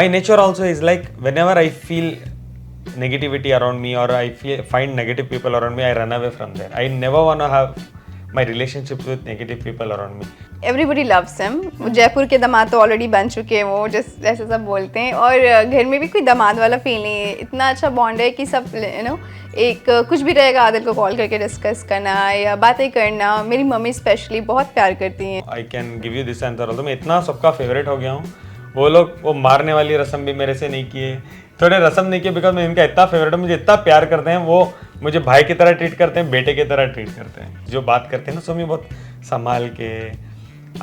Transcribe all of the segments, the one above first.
my nature also is like whenever I feel negativity around me or I find negative people around me, I run away from there. I never want to have my relationships with negative people around me. Everybody loves him. Jaipur के दामाद तो already बन चुके हैं, वो just ऐसे सब बोलते हैं. और घर में भी कोई दामाद वाला फील नहीं है. इतना अच्छा बॉन्ड है कि सब एक कुछ भी रहेगा आदिल को कॉल करके डिस्कस करना या बातें करना. मेरी मम्मी स्पेशली बहुत प्यार करती हैं. I can give you this answer also. मैं इतना सबका फेवरेट हो गया हूँ. वो लोग वो मारने वाली रस्म भी मेरे से नहीं किए, थोड़े रस्म नहीं किए, बिकॉज मैं इनका इतना फेवरेट हूँ. मुझे इतना प्यार करते हैं, वो मुझे भाई की तरह ट्रीट करते हैं, बेटे की तरह ट्रीट करते हैं. जो बात करते हैं ना सोमी, बहुत संभाल के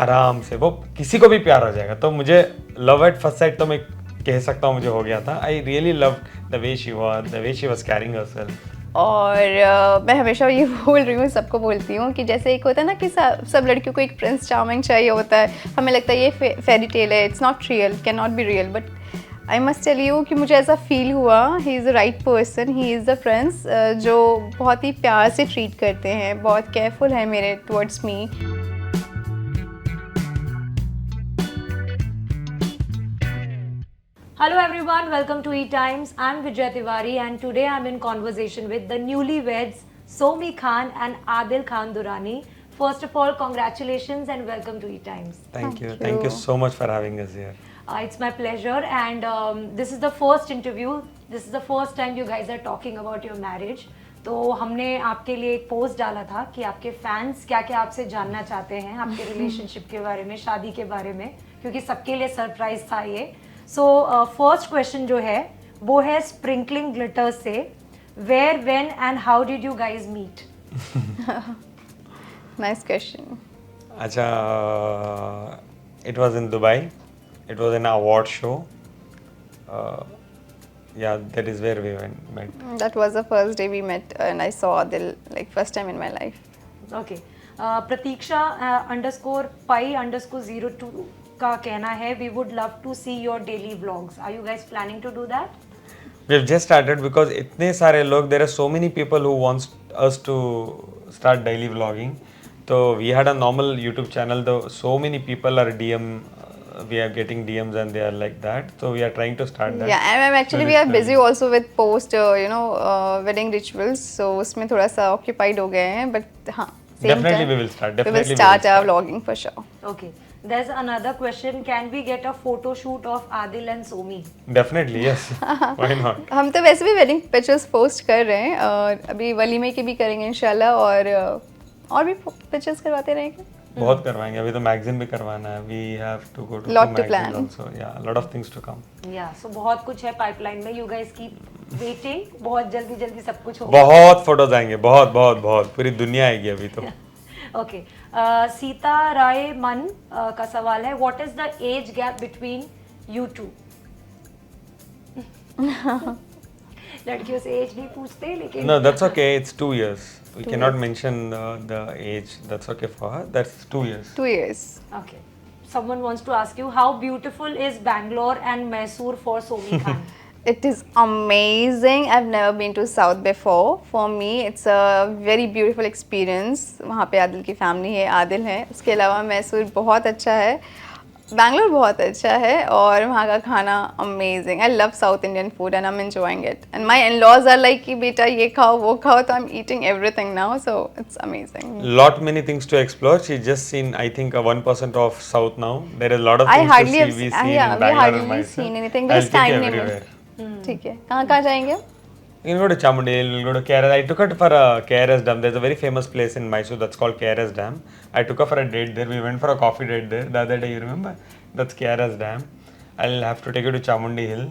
आराम से, वो किसी को भी प्यार हो जाएगा. तो मुझे लव एट फर्स्ट साइट तो मैं कह सकता हूँ मुझे हो गया था. I really love the way she was carrying herself. और मैं हमेशा ये बोल रही हूँ, सबको बोलती हूँ कि जैसे एक होता है ना कि सब लड़कियों को एक प्रिंस चार्मिंग चाहिए होता है. हमें लगता है ये फेरी टेल है, it's not real, can not be real, but I must tell you कि मुझे ऐसा फील हुआ. He is the right person, he is the prince जो बहुत ही प्यार से ट्रीट करते हैं, बहुत केयरफुल है मेरे towards me. Hello everyone, welcome to E-Times. I'm Vijay Tiwari and today I'm in conversation with the newlyweds Somi Khan and Adil Khan Durrani. First of all, congratulations and welcome to E-Times. Thank you so much for having us here. It's my pleasure and this is the first interview. This is the first time you guys are talking about your marriage. तो हमने आपके लिए एक post डाला था कि आपके fans क्या क्या आपसे जानना चाहते हैं, आपके रिलेशनशिप के बारे में, शादी के बारे में, क्योंकि सबके लिए सरप्राइज था ये. सो फर्स्ट क्वेश्चन जो है वो है स्प्रिंकलिंग ग्लिटर्स से. Where, when and how did you guys meet? Nice question. अच्छा, it was in Dubai. It was an award show. Yeah, that is where we met. That was the first day we met and I saw Adil, like first time in my life. Okay. Pratiksha underscore pi underscore 02 का कहना है we would love to see your daily vlogs. Are you guys planning to do that? We've just started because इतने सारे लोग, there are so many people who wants us to start daily vlogging. So we had a normal YouTube channel, though so many people are we are getting DMs and they are like that. So we are trying to start that. Yeah, and actually we are busy also with post wedding rituals. So उसमें थोड़ा सा occupied हो गए हैं, but हाँ. Definitely we will start. We will start our vlogging for sure. Okay. There's another question. Can we get a photo shoot of Adil and Somi? Definitely, yes. Why not? हम तो वैसे भी wedding pictures post कर रहे हैं और अभी वलीमे की भी करेंगे इंशाल्लाह और भी pictures करवाते रहेंगे. बहुत करवाएंगे. अभी तो मैगजीन भी करवाना है. We have to go to lot to plan also. Yeah, a lot of things to come. Yeah, so बहुत कुछ है pipeline में. You guys keep waiting. बहुत जल्दी सब कुछ होगा. बहुत फोटोज आएंगे. बहुत पूरी दुनिया आएगी अभी तो. Okay. सीता राय मन का सवाल है. What is the age gap between you two? लड़कियों से एज नहीं पूछते लेकिन. No, that's okay. It's 2 years. We cannot mention the age. That's okay for her. That's 2 years. 2 years. Okay. Someone wants to ask you, how beautiful is Bangalore and Mysore for Somi Khan? It is amazing. I've never been to South before. For me, it's a very beautiful experience. वहाँ पे आदिल की family है, आदिल है. उसके अलावा मैसूर बहुत अच्छा है. बैंगलोर बहुत अच्छा है और वहाँ का खाना amazing. I love south Indian food and I am enjoying it. And my in-laws are like कि बेटा ये खाओ वो खाओ, तो I am eating everything now. So it's amazing. Lot many things to explore. She's just seen, I think, 1% of South now. There is a lot of things to see. We seen in Bangalore and Mysore. Seen anything. I'll This take time you नहीं everywhere. ठीक है. कहाँ जाएंगे? You can go to Chamundi Hill, we'll go to KRS. I took her for a KRS Dam. There's a very famous place in Mysore that's called KRS Dam. I took her for a date there. We went for a coffee date there the other day, you remember? That's KRS Dam. I'll have to take you to Chamundi Hill.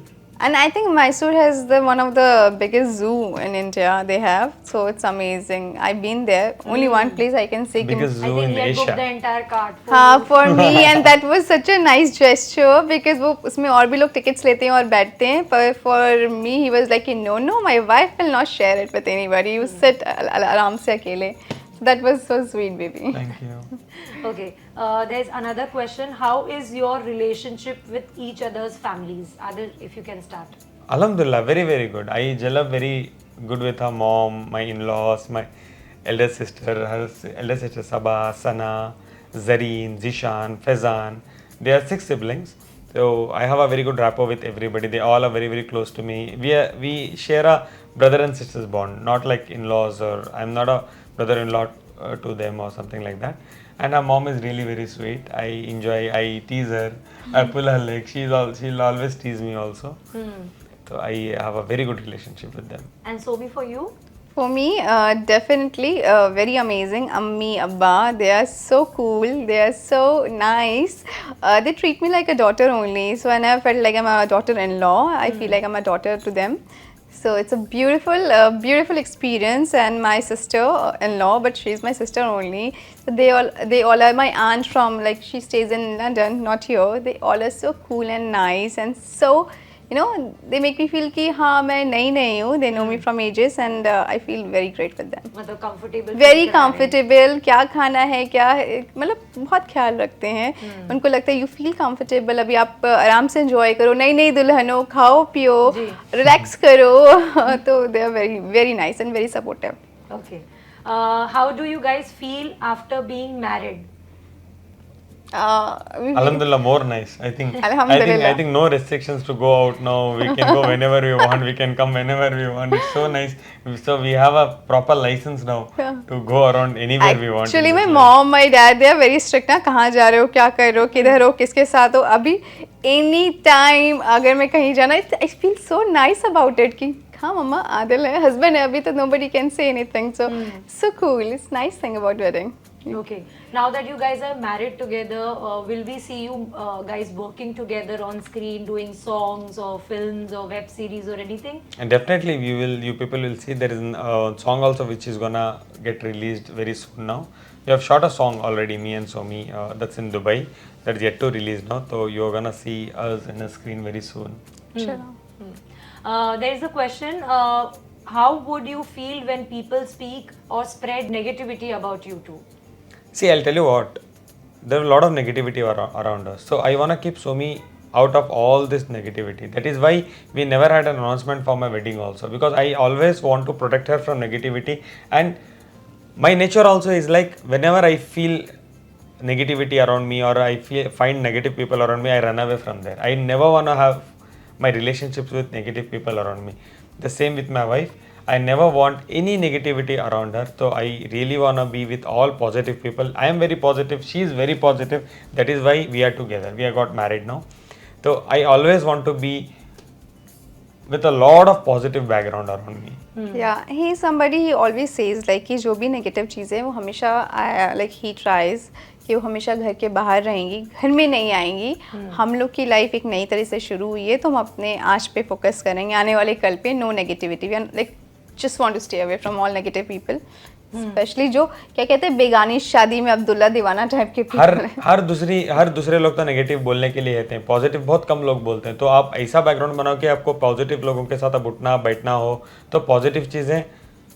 And I think Mysore has one of the biggest zoo in India they have. So it's amazing. I've been there. Only one place I can say. Biggest I zoo think in he had booked Asia. the entire card. for me and that was such a nice gesture because वो उसमें और भी लोग tickets लेते हैं और बैठते हैं. पर for me he was like no my wife will not share it with anybody. You sit आराम से अकेले. That was so sweet, baby. Thank you. Okay. There's another question. How is your relationship with each other's families? Adil, if you can start. Alhamdulillah, very good. I gel up very good with her mom, my in-laws, my elder sister, her elder sister Sabah, Sana, Zareen, Zishan, Faizan. They are 6 siblings. So I have a very good rapport with everybody. They all are very very close to me. We share a brother and sisters bond, not like in-laws, or I'm not a brother-in-law to them or something like that. And her mom is really very sweet. I enjoy. I tease her. I pull her leg. She'll always tease me also. So I have a very good relationship with them. And Somi, for you? For me, definitely very amazing. Ammi, Abba, they are so cool. They are so nice. They treat me like a daughter only. So I never felt like I'm a daughter-in-law. I feel like I'm a daughter to them. So it's a beautiful experience. And my sister-in-law, but she's my sister only. So they all are my aunt from, like, she stays in London, not here. They all are so cool and nice and so, you know, they make me feel कि हाँ मैं नई हूँ. They know me from ages and I feel very great with them. मतलब comfortable. Very comfortable. क्या खाना है क्या है, मतलब बहुत ख्याल रखते हैं. उनको लगता है you feel comfortable. अभी आप आराम से enjoy करो. नई दुल्हन हो, खाओ पियो, relax करो. तो they are very very nice and very supportive. Okay. How do you guys feel after being married? Alhamdulillah, more nice. I think Alhamdulillah. I think no restrictions to go out now. We can go whenever we want. We can come whenever we want. It's so nice. So we have a proper license now to go around anywhere we want. Actually, my mom, my dad, they are very strict ना, कहाँ जा रहे हो, क्या कर रहे हो, किधर हो, किसके साथ हो. अभी any time अगर मैं कहीं जाना, I feel so nice about it कि हाँ मम्मा आदिल है, husband है अभी तो nobody can say anything. So cool. It's nice thing about wedding. Okay. Now that you guys are married together, will we see you guys working together on screen, doing songs or films or web series or anything? And definitely you people will see there is a song also which is gonna get released very soon now. We have shot a song already, me and Somi, that's in Dubai, that is yet to release now. So you're gonna see us in a screen very soon. There is a question, how would you feel when people speak or spread negativity about you two? See, I'll tell you what, there are a lot of negativity around us. So I want to keep Somi out of all this negativity. That is why we never had an announcement for my wedding also, because I always want to protect her from negativity. And my nature also is like, whenever I feel negativity around me or I find negative people around me, I run away from there. I never want to have my relationships with negative people around me. The same with my wife. I never want any negativity around her. So I really want to be with all positive people. I am very positive. She is very positive. That is why we are together. We have got married now. So I always want to be with a lot of positive background around me. Yeah, he is somebody, he always says like कि जो भी negative चीज़ें वो हमेशा like he tries कि वो हमेशा घर के बाहर रहेंगी, घर में नहीं आएंगी. हम लोग की लाइफ एक नई तरह से शुरू हुई है तो हम अपने आज पे फोकस करेंगे, आने वाले कल पे. No negativity. We like just want to stay away from all negative people. Especially जो क्या कहते हैं बेगानी शादी में अब्दुल्ला दीवाना टाइप के people. हर दूसरे लोग तो नेगेटिव बोलने के लिए रहते हैं, पॉजिटिव बहुत कम लोग बोलते हैं. तो आप ऐसा बैकग्राउंड बनाओ कि आपको पॉजिटिव लोगों के साथ अब उठना बैठना हो, तो पॉजिटिव चीज़ें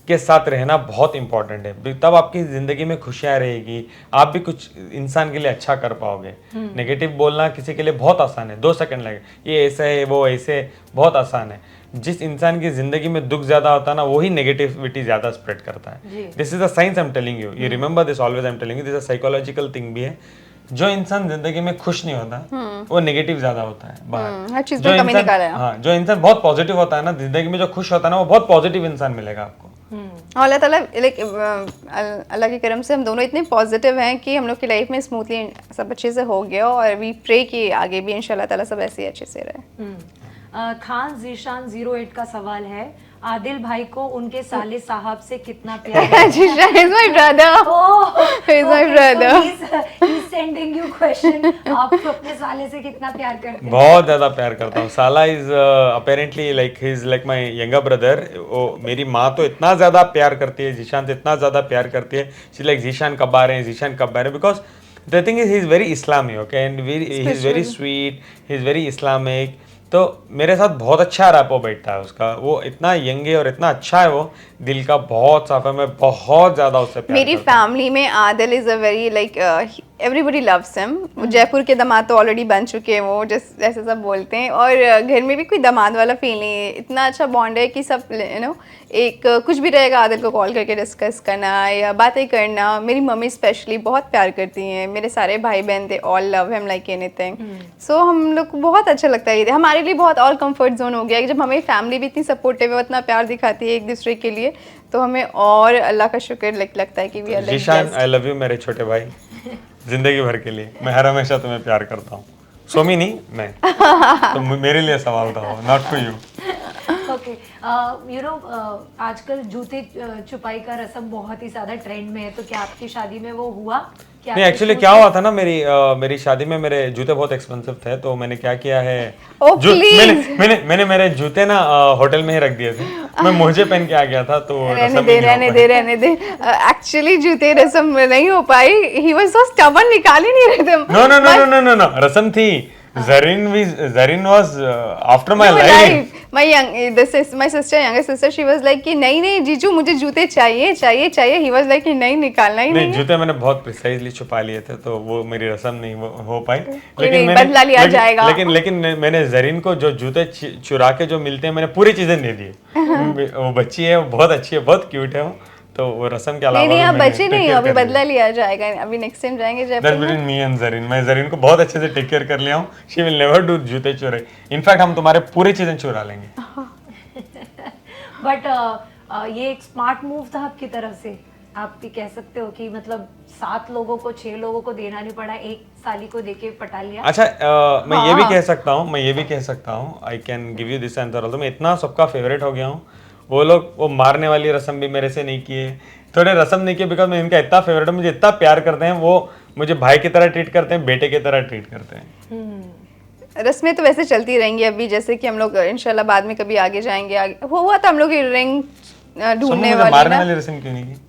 के साथ रहना बहुत इंपॉर्टेंट है. तब आपकी ज़िंदगी में खुशियाँ रहेगी, आप भी कुछ इंसान के लिए अच्छा कर पाओगे. नेगेटिव बोलना किसी के लिए बहुत आसान है, 2 सेकंड लगे, ये ऐसा है वो ऐसे, बहुत आसान है. जिस इंसान की जिंदगी में दुख ज्यादा होता है ना, वही नेगेटिविटी ज्यादा स्प्रेड करता है. This is a science I am telling you. You remember this always I am telling you. This a psychological thing भी है. जो इंसान जिंदगी में खुश नहीं होता वो नेगेटिव ज्यादा होता है बाहर. हर चीज में कमी निकाला है. हाँ, जो इंसान बहुत पॉजिटिव होता है ना जिंदगी में, जो खुश होता है ना, वो बहुत पॉजिटिव इंसान मिलेगा आपको. अल्लाह ताला अल्लाह के करम से हम दोनों इतने पॉजिटिव हैं कि हम लोग की लाइफ में स्मूथली सब अच्छे से हो गया. और वी प्रे कि आगे भी इंशाल्लाह ताला सब ऐसे ही अच्छे से रहे. खान जीशान 08 का सवाल है, आदिल भाई को उनके साले साहब से कितना प्यार है? Zeeshan is my brother. He's my brother. He's sending you question. आप अपने साले से कितना प्यार करते हैं? बहुत ज्यादा प्यार करता हूँ. साला is apparently like he is like my younger brother. वो मेरी माँ तो इतना ज्यादा प्यार करती है, जीशान से इतना ज्यादा प्यार करती है. शी लाइक जीशान कब आ रहे हैं, जीशान कब आ रहे हैं, because the thing is he is very Islami, okay, and he is very sweet, he is very Islamic. तो मेरे साथ बहुत अच्छा रैपो बैठता है उसका, वो इतना यंग है और इतना अच्छा है, वो दिल का बहुत साफ है, मैं बहुत ज़्यादा उससे प्यार मेरी करता हूँ। फैमिली में Adil is a very like everybody loves him. Jaipur के दामाद तो ऑलरेडी बन चुके हैं वो, जैसे सब बोलते हैं, और घर में भी कोई दामाद वाला फील नहीं है, इतना अच्छा बॉन्ड है कि सब एक कुछ भी रहेगा आदिल को कॉल करके डिस्कस करना या बातें करना। मेरी मम्मी स्पेशली बहुत प्यार करती हैं, मेरे सारे भाई बहन they all love him like anything. So हम लोग को बहुत अच्छा लगता है ये, हमारे लिए बहुत और कंफर्ट जोन हो गया है कि जब हमें फैमिली भी इतनी सपोर्टिव है, इतना प्यार दिखाती है एक दूसरे के लिए, तो हमें और अल्लाह का शुक्र लगता है कि we are like Zeeshan, I love you मेरे छोटे भाई, जिंदगी भर के लिए मैं हर हमेशा तुम्हें प्यार करता हूँ। सोमी नहीं, मैं तो मेरे लिए सवाल था, not to you. Okay, you know आजकल जूते छुपाई का रस्म बहुत ही ज्यादा ट्रेंड में है, तो क्या आपकी शादी में वो हुआ? क्या नहीं, आपके एक्चुअली शूज क्या हुआ था ना, मेरी शादी में मेरे जूते बहुत एक्सपेंसिव थे, तो मैंने क्या किया है, Oh, please! मैंने मेरे जूते ना होटल में ही रख दिए थे, मैं मोजे पहन के आ गया था, तो रस्म ही नहीं हो पाई। रहने दे। एक्चुअली जूते रस्म में नहीं हो पाई, ही वाज सो स्टबर्न, निकाल ही नहीं रहे थे। No no no no no no no, रस्म थी। Zareen was after my life. My sister, younger sister, she was like कि नहीं जीजू मुझे जूते चाहिए। He was like कि नहीं, निकालना ही नहीं, नहीं है। जूते मैंने बहुत प्रिसाइजली छुपा लिए थे, तो वो मेरी रस्म नहीं हो पाई। नहीं, बदला लिया जाएगा। लेकिन मैंने जरीन को जो जूते चुरा के जो मिलते हैं, मैंने पूरी चीजें दे दी। वो बच्ची है, वो बहुत अच्छी है, बहुत क्यूट है वो, तो वो रस्म के अलावा नहीं, आप मैंने बचे take नहीं, care अभी कर लिया। बदला लिया जाएगा, अभी नेक्स्ट टाइम जाएंगे That's जयपुर में। between me and Zareen. मैं जरीन को बहुत अच्छे से टेक केयर कर लिया हूँ। She will never do जूते चुराई। इनफैक्ट हम तुम्हारे पूरी चीजें चुरा लेंगे। बट ये एक स्मार्ट मूव था आपकी तरफ से, आप भी कह सकते हो कि मतलब 7 लोगों को 6 लोगों को देना नहीं पड़ा, एक साली को देके पटा लिया। अच्छा, मैं ये भी कह सकता हूँ, I can give you this answer also, मैं इतना सबका फेवरेट हो गया हूँ, वो मारने वाली रस्म भी मेरे से नहीं किए, थोड़े रस्म नहीं किए, बिकॉज मैं इनका इतना फेवरेट हूँ, मुझे इतना प्यार करते हैं, वो मुझे भाई की तरह ट्रीट करते हैं, बेटे की तरह ट्रीट करते हैं। रस्में तो वैसे चलती रहेंगी अभी, जैसे कि हम लोग इंशाल्लाह बाद में कभी आगे जाएंगे, हुआ था हम लोग रिंग ढूंढने वाली मारने ना, वाली रस्म क्यों नहीं की?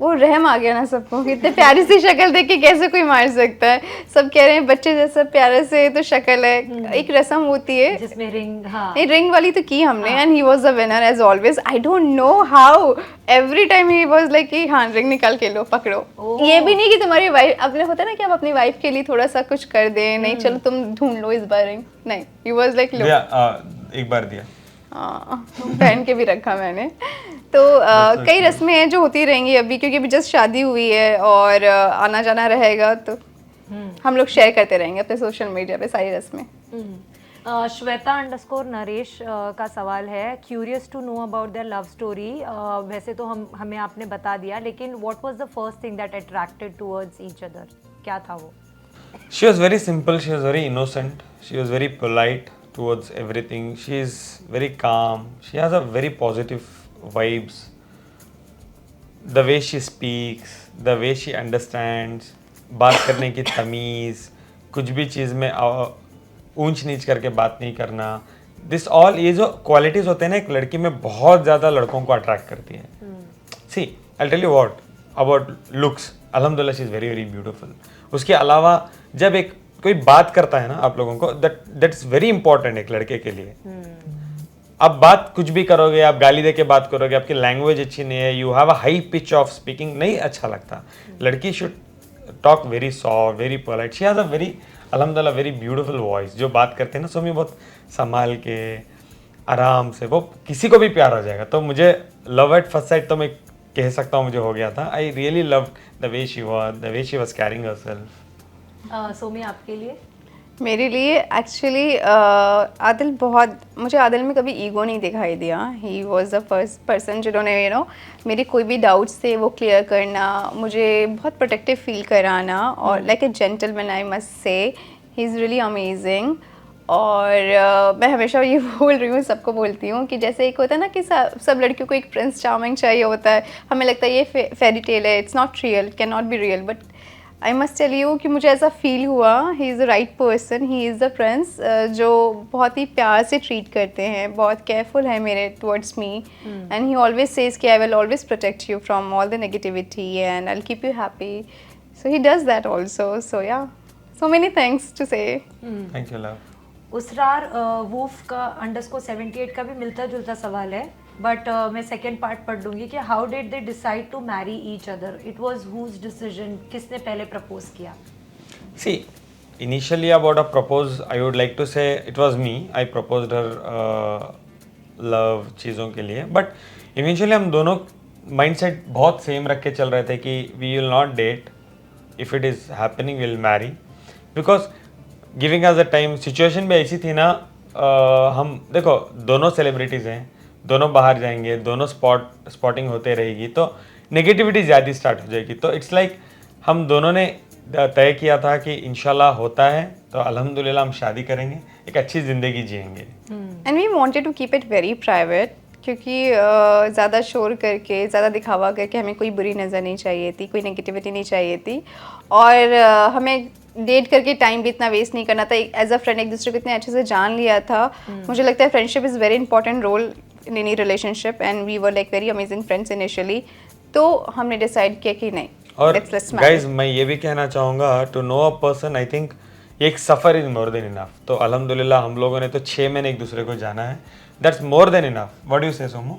वो रहम आ गया ना सबको, इतने प्यारी सी शक्ल देख के कैसे कोई मार सकता है, सब कह रहे हैं बच्चे जैसा प्यारे से तो शक्ल है, एक रस्म होती है जिसमें रिंग, हाँ नहीं, रिंग वाली तो की हमने, and he was the winner as always. I don't know how every time he was like कि हाँ रिंग निकाल के लो, पकड़ो। ये भी नहीं कि तुम्हारी वाइफ, अपने होता है ना कि आप अपनी वाइफ के लिए थोड़ा सा कुछ कर दें, नहीं चलो तुम ढूंढ लो इस बार रिंग, नहीं, ही वाज लाइक लो। एक बार दिया, पहन के भी रखा मैंने। तो कई रस्में हैं जो होती रहेंगी अभी, क्योंकि अभी जस्ट शादी हुई है और आना जाना रहेगा, तो हम लोग शेयर करते रहेंगे अपने सोशल मीडिया पे सारी रस्में। श्वेता_नरेश का सवाल है, curious to know about their love story. वैसे तो हमें आपने बता दिया, लेकिन what was the first thing that attracted towards each other, क्या था वो? She was very simple, she was very innocent, she was very polite towards everything, she is very calm, she has a very positive vibes, the way she speaks, the way she understands, बात करने की तमीज़, कुछ भी चीज़ में ऊंच नीच करके बात नहीं करना, दिस ऑल, ये जो क्वालिटीज़ होते हैं ना एक लड़की में, बहुत ज़्यादा लड़कों को अट्रैक्ट करती है। See I tell you what about looks, अल्हम्दुलिल्लाह she is very very beautiful. उसके अलावा जब एक कोई बात करता है ना आप लोगों को, दैट्स वेरी इंपॉर्टेंट एक लड़के के लिए। आप बात कुछ भी करोगे, आप गाली दे के बात करोगे, आपकी लैंग्वेज अच्छी नहीं है, you have a high pitch of speaking, नहीं अच्छा लगता। लड़की should talk very soft, very polite, she has a very अल्हम्दुलिल्लाह वेरी ब्यूटीफुल वॉइस। जो बात करते हैं ना सोमी, बहुत संभाल के आराम से, वो किसी को भी प्यार हो जाएगा। तो मुझे लव एट फर्स्ट साइट तो मैं कह सकता हूँ मुझे हो गया था। I really love the way she was carrying herself. Somi, आपके लिए? मेरे लिए एक्चुअली आदिल बहुत, मुझे आदिल में कभी ईगो नहीं दिखाई दिया। He was the first person जिन्होंने मेरे कोई भी डाउट्स थे वो क्लियर करना, मुझे बहुत प्रोटेक्टिव फील कराना, और like a gentleman I must say, he is really amazing. और मैं हमेशा ये बोल रही हूँ, सबको बोलती हूँ कि जैसे एक होता है ना कि सब लड़कियों को एक प्रिंस चार्मिंग चाहिए होता है, हमें लगता है ये फेरी टेल है, it's not real, can not be real, but I must tell you कि मुझे ऐसा फील हुआ, he is the right person, he is the prince, जो बहुत ही प्यार से ट्रीट करते हैं, बहुत केयरफुल है मेरे towards me, and he always says कि I will always protect you from all the negativity and I will keep you happy, so he does that also, so yeah, so many thanks to say. Thank you love. उसरार वूफ का _78 का भी मिलता जुलता सवाल है, बट मैं सेकेंड पार्ट पढ़ लूँगी कि how did they decide to marry each other, it was whose decision, किसने पहले प्रपोज किया? See, initially about a propose, I would like to say it was me. I proposed her love चीज़ों के लिए, but eventually हम दोनों mindset बहुत same रख के चल रहे थे कि we will not date, if it is happening we'll marry, because giving us a time situation भी ऐसी थी ना, हम देखो दोनों सेलिब्रिटीज़ हैं, दोनों बाहर जाएंगे, दोनों स्पॉटिंग होते रहेगी तो नेगेटिविटी ज़्यादा स्टार्ट हो जाएगी, तो इट्स लाइक हम दोनों ने तय किया था कि इंशाल्लाह होता है तो अल्हम्दुलिल्लाह हम शादी करेंगे, एक अच्छी ज़िंदगी जिएंगे। And we wanted to keep it very private, क्योंकि ज़्यादा शोर करके, ज़्यादा दिखावा करके हमें कोई बुरी नज़र नहीं चाहिए थी, कोई नेगेटिविटी नहीं चाहिए थी, और हमें डेट करके टाइम भी इतना वेस्ट नहीं करना था। एज अ फ्रेंड एक दूसरे को इतने अच्छे से जान लिया था। मुझे लगता है friendship is very important role in any relationship, and we were like very amazing friends initially. तो हमने डिसाइड किया कि नहीं, और let's marry. गाइज मैं ये भी कहना चाहूँगा, to know a person I think एक सफ़र इज़ मोर देन इनफ। तो अल्हम्दुलिल्लाह हम लोगों ने तो 6 महीने एक दूसरे को जाना है, that's more than enough. What do you से सोमू?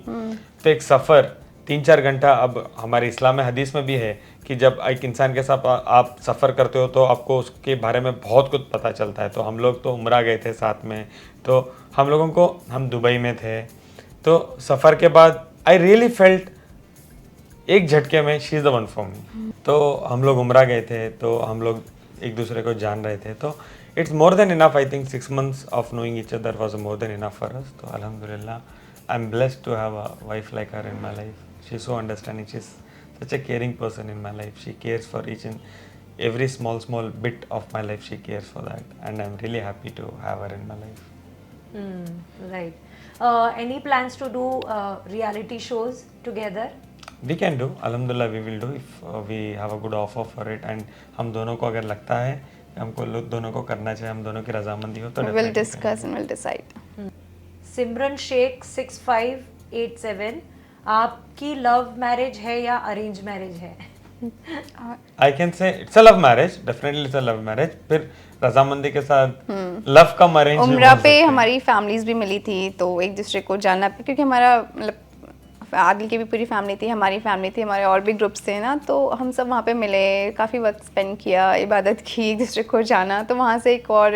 तो एक सफ़र 3-4 घंटा, अब हमारे इस्लाम में हदीस में भी है कि जब एक इंसान के साथ आप सफ़र करते हो तो आपको उसके बारे में बहुत कुछ पता चलता है। तो हम लोग तो उम्रा गए थे साथ में, तो हम लोगों को, हम दुबई में थे, तो सफ़र के बाद आई रियली फेल्ट एक झटके में she is the one for me. तो हम लोग उम्रा गए थे, तो हम लोग एक दूसरे को जान रहे थे, तो it's more than enough. I think 6 months of knowing each other was more than enough for us. तो अल्हम्दुलिल्लाह I am blessed to have a wife like her in my life. She is so understanding, she is such a caring person in my life. She cares for each and every small bit of my life, she cares for that, and I'm really happy to have her in my life. Right. Any plans to do reality shows together? We can do, alhamdulillah we will do if we have a good offer for it, and हम दोनों को अगर लगता है कि हमको दोनों को करना चाहिए, हम दोनों की रजामंदी हो तो we'll definitely discuss and we'll decide. सिमरन शेख 6587, आपकी लव मैरिज है या अरेंज मैरिज है? I can say it's a love marriage, definitely it's a love marriage. फिर रजामंदी के साथ लव का अरेंज उम्रा पे हमारी फैमिलीज भी मिली थी, तो एक दूसरे को जानना, क्योंकि हमारा मतलब आदिल की भी पूरी फैमिली थी, हमारी फैमिली थी, हमारे और भी ग्रुप्स थे ना, तो हम सब वहाँ पे मिले, काफ़ी वक्त स्पेंड किया, इबादत की, एक दूसरे को जाना। तो वहाँ से एक और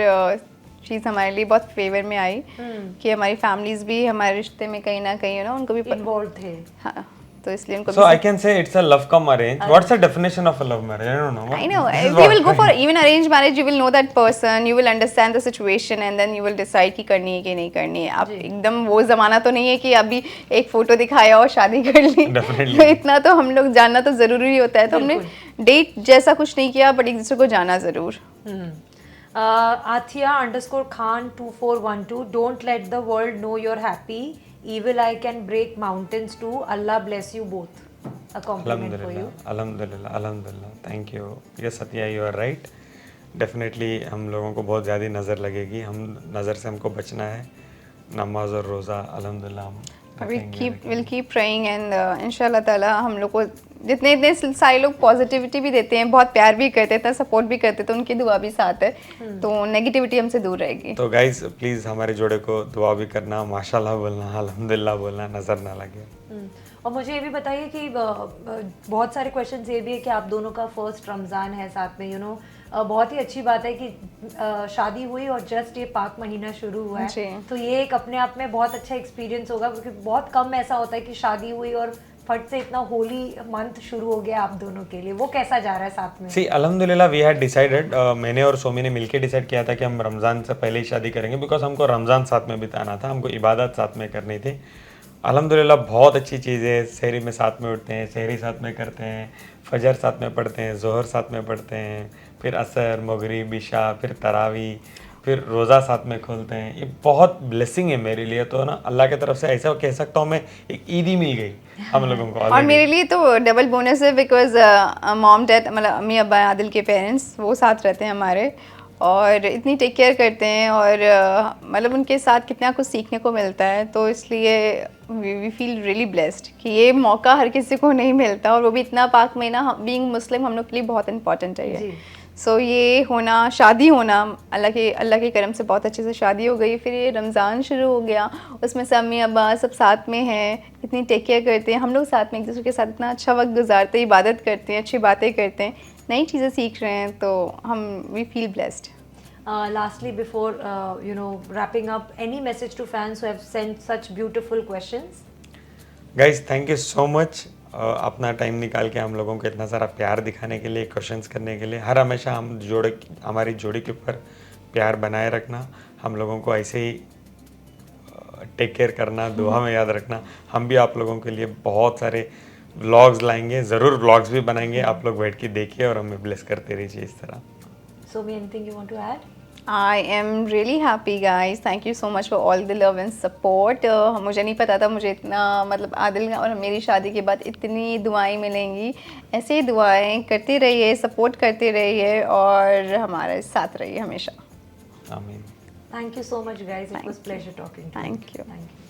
चीज़ हमारे लिए बहुत फेवर में आई कि हमारी फैमिलीज भी हमारे रिश्ते में कहीं ना कहीं उनको भी इन्वॉल्व थे। हाँ, तो इसलिए उनको So I can say it's a love come arrange. What's the definition of a love marriage? I don't know. I know. This is If you will go what- for even arranged marriage, you will know that person, you will understand the situation, and then you will decide कि करनी है कि नहीं करनी है। आप एकदम वो ज़माना तो नहीं है कि अभी एक फ़ोटो दिखाया और शादी कर ली। Definitely. तो इतना तो हम लोग जानना तो ज़रूरी होता है। तो हमने डेट जैसा कुछ नहीं किया, बट एक दूसरे को जाना ज़रूर। Athiya _Khan 2412, don't let the world know you're happy. Evil eye can break mountains too. Allah bless you both. A compliment for you. Alhamdulillah, Alhamdulillah. Thank you. Yes, Satya, you are right. Definitely हम लोगों को बहुत ज़्यादा नज़र लगेगी, हम नज़र से हमको बचना है, नमाज और रोज़ा अल्हम्दुलिल्लाह हम we'll keep praying, and इंशाल्लाह ताला हम लोग को जितने सारे लोग पॉजिटिविटी भी देते हैं, बहुत प्यार भी करते हैं, सपोर्ट भी करते हैं, तो उनकी दुआ भी साथ है, तो नेगेटिविटी हमसे दूर रहेगी। तो गाइस प्लीज़ हमारे जोड़े को दुआ भी करना, माशाल्लाह बोलना, अल्हम्दुलिल्लाह बोलना, नज़र ना लगे। और मुझे ये भी बताइए कि बहुत सारे क्वेश्चंस ये भी है कि आप दोनों का फर्स्ट रमज़ान है साथ में, बहुत ही अच्छी बात है कि शादी हुई और जस्ट ये पाक महीना शुरू हुआ है, तो ये एक अपने आप में बहुत अच्छा एक्सपीरियंस होगा, क्योंकि बहुत कम ऐसा होता है कि शादी हुई और फट से इतना होली मंथ शुरू हो गया आप दोनों के लिए। वो कैसा जा रहा है साथ में? सी अल्हम्दुलिल्लाह वी हैड डिसाइडेड, मैंने और सोमी ने मिलके डिसाइड किया था कि हम रमज़ान से पहले ही शादी करेंगे, बिकॉज हमको रमज़ान साथ में बिताना था, हमको इबादत साथ में करनी थी। अल्हम्दुलिल्लाह बहुत अच्छी चीज़ है, सहरी में साथ में उठते हैं, सहरी साथ में करते हैं, फजर साथ में पढ़ते हैं, ज़ोहर साथ में पढ़ते हैं, फिर असर, मगरिब, इशा, फिर तरावी, फिर रोज़ा साथ में खोलते हैं। ये बहुत ब्लेसिंग है मेरे लिए, तो ना अल्लाह की तरफ से ऐसा कह सकता हूँ मैं, एक ईद ही मिल गई हम लोगों को। और मेरे लिए तो डबल बोनस है, बिकॉज मॉम डैड मतलब अम्मी अब्बा आदिल के पेरेंट्स वो साथ रहते हैं हमारे, और इतनी टेक केयर करते हैं, और मतलब उनके साथ कितना कुछ सीखने को मिलता है, तो इसलिए वी फील रियली ब्लेस्ड कि ये मौका हर किसी को नहीं मिलता, और वो भी इतना पाक महीना, बीइंग मुस्लिम हम लोग के लिए बहुत इंपॉर्टेंट है ये। सो ये होना, शादी होना, अल्लाह के करम से बहुत अच्छे से शादी हो गई। फिर ये रमज़ान शुरू हो गया, उसमें से अम्मी अब्बा सब साथ में हैं, इतनी टेक केयर करते हैं, हम लोग साथ में एक दूसरे के साथ इतना अच्छा वक्त गुजारते हैं, इबादत करते हैं, अच्छी बातें करते हैं, नई चीज़ें सीख रहे हैं, तो हम we feel blessed. Lastly, before wrapping up, any message to fans who have sent such beautiful questions? Guys thank you so much अपना टाइम निकाल के हम लोगों को इतना सारा प्यार दिखाने के लिए, क्वेश्चंस करने के लिए। हर हमेशा हमारी जोड़ी के ऊपर प्यार बनाए रखना, हम लोगों को ऐसे ही टेक केयर करना, दुआ में याद रखना। हम भी आप लोगों के लिए बहुत सारे व्लॉग्स लाएंगे, ज़रूर व्लॉग्स भी बनाएंगे, आप लोग बैठ के देखिए और हमें ब्लेस करते रहिए इस तरह। Somi, anything you want to add? I am really happy guys, thank you so much for all the love and support। मुझे नहीं पता था मुझे इतना, मतलब आदिल और मेरी शादी के बाद इतनी दुआएं मिलेंगी। ऐसे ही दुआएं करते रहिए, सपोर्ट करते रहिए और हमारे साथ रहिए हमेशा। आमीन। Thank you so much, guys. It was pleasure talking to you. Thank you. Thank you.